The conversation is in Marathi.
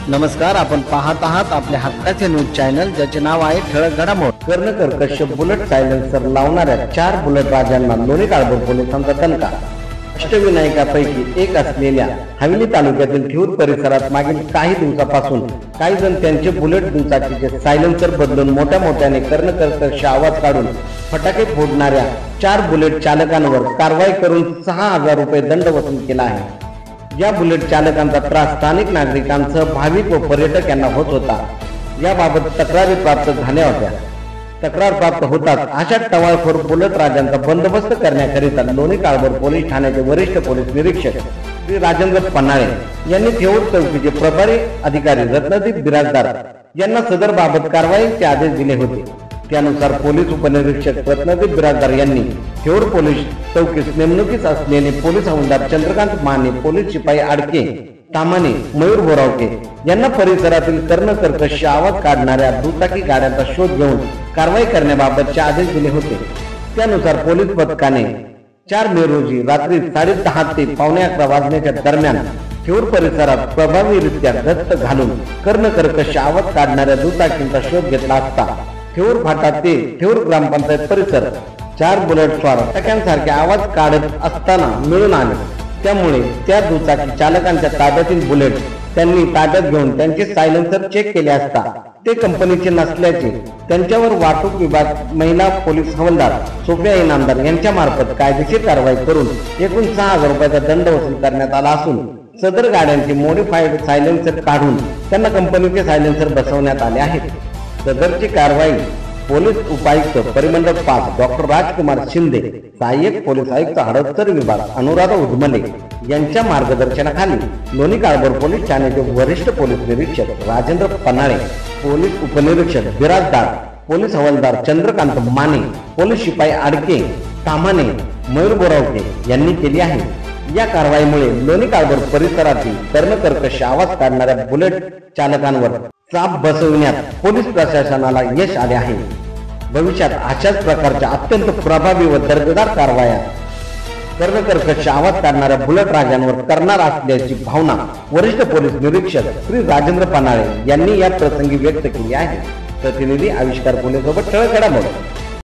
नमस्कार, आपण पाहत आहात आपल्या हक्काचे न्यूज चॅनल, ज्याचे नाव आहे ठळक घडामोड। कर्णकर्कश बुलेट सायलेन्सर लावणाऱ्या 4 बुलेट राजांना लोणी काळभोर पोलिसांचा दणका। अष्टविनायकापैकी एक असलेल्या हवेली तालुक्यातील ठिऊर परिसरात मागील काही दिवसापासून काही जण त्यांचे बुलेट दुचाकीचे सायलेन्सर बदलून मोठ्याने कर्णकर्कश आवाज काढून फटाके फोडणाऱ्या 4 बुलेट चालकांवर कारवाई करून 6000 रुपये दंड वसूल केला आहे। या बुलेट चालकांचा त्रास स्थानिक नागरिकांसह भाविक व पर्यटक यांना होत होता। याबाबत तक्रारी प्राप्त झाल्या होत्या। तक्रार प्राप्त होताच अशा टवाळखोर बुलेट राजांचा बंदोबस्त करण्याकरिता लोणी काळभोर पोलीस ठाण्याचे वरिष्ठ पोलीस निरीक्षक श्री राजेंद्र पन्हाळे यांनी ठेऊर चौकीचे प्रभारी अधिकारी रत्नदीप बिराजदार यांना सदर बाबत कारवाईचे आदेश दिले होते। त्यानुसार पोलीस उपनिरीक्षक रत्नदीप बिराजदार यांनी ठेऊर पोलीस चौकीस नेमणुकीस असलेले पोलीस हवालदार चंद्रकांत माने, पोलीस शिपाई आडके, तामाने, मयूर बोरावके यांना परिसरातील कर्णकर्कश आवाज काढणाऱ्या दुचाकी गाड्यांचा शोध घेऊन कारवाई करण्याबाबतचे आदेश दिले होते। त्यानुसार पोलीस पथकाने 4 मे रोजी रात्री 10:30 ते 11:15 वाजण्याच्या दरम्यान ठेऊर परिसरात प्रभावीरित्या गस्त घालून कर्णकर्कश आवाज काढणाऱ्या दुचाकींचा शोध घेतला असता ठेऊर फाटा ते ठेऊर ग्रामपंचायत परिसर 4 बुलेट स्वार फटाक्यांसारखे आवाज काढत असताना मिळून आले। त्यामुळे त्या दुचाकी चालकांच्या ताब्यातील बुलेट त्यांनी ताब्यात घेऊन त्यांचे सायलेन्सर चेक केले असता ते कंपनीचे नसल्याचे त्यांच्यावर वाहतूक विभाग महिला पोलीस हवालदार सोफिया इनामदार यांच्या मार्फत कायदेशीर कारवाई करून एकूण 6000 रुपयाचा दंड वसूल करण्यात आला असून सदर गाड्यांचे मॉडिफाईड सायलेन्सर काढून त्यांना कंपनीचे सायलेन्सर बसवण्यात आले आहेत। सदरची कारवाई पोलीस उपायुक्त परिमंडळ 5 डॉक्टर राजकुमार शिंदे, सहाय्यक पोलीस आयुक्त हडपसर विभाग अनुराधा उधमले यांच्या मार्गदर्शनाखाली लोणी काळभोर पोलीस ठाण्याचे वरिष्ठ पोलीस निरीक्षक राजेंद्र पन्हाळे, पोलीस उपनिरीक्षक बिराजदार, पोलीस हवालदार चंद्रकांत माने, पोलीस शिपाई आडके, तामाने, मयूर बोरावके यांनी केली आहे। या कारवाईमुळे लोणी काळभोर परिसरातील कर्णकर्कश आवाज काढणाऱ्या बुलेट चालकांवर चाप बसविण्यात पोलीस प्रशासनाला यश आले आहे। भविष्यात अशाच प्रकारच्या अत्यंत प्रभावी व दर्जेदार कारवाया कर्णकर्कश आवाज काढणाऱ्या बुलेट राजांवर करणार असल्याची भावना वरिष्ठ पोलीस निरीक्षक श्री राजेंद्र पन्हाळे यांनी या प्रसंगी व्यक्त केली आहे। प्रतिनिधी आविष्कार पुणे सोबत ठळक घडामोड।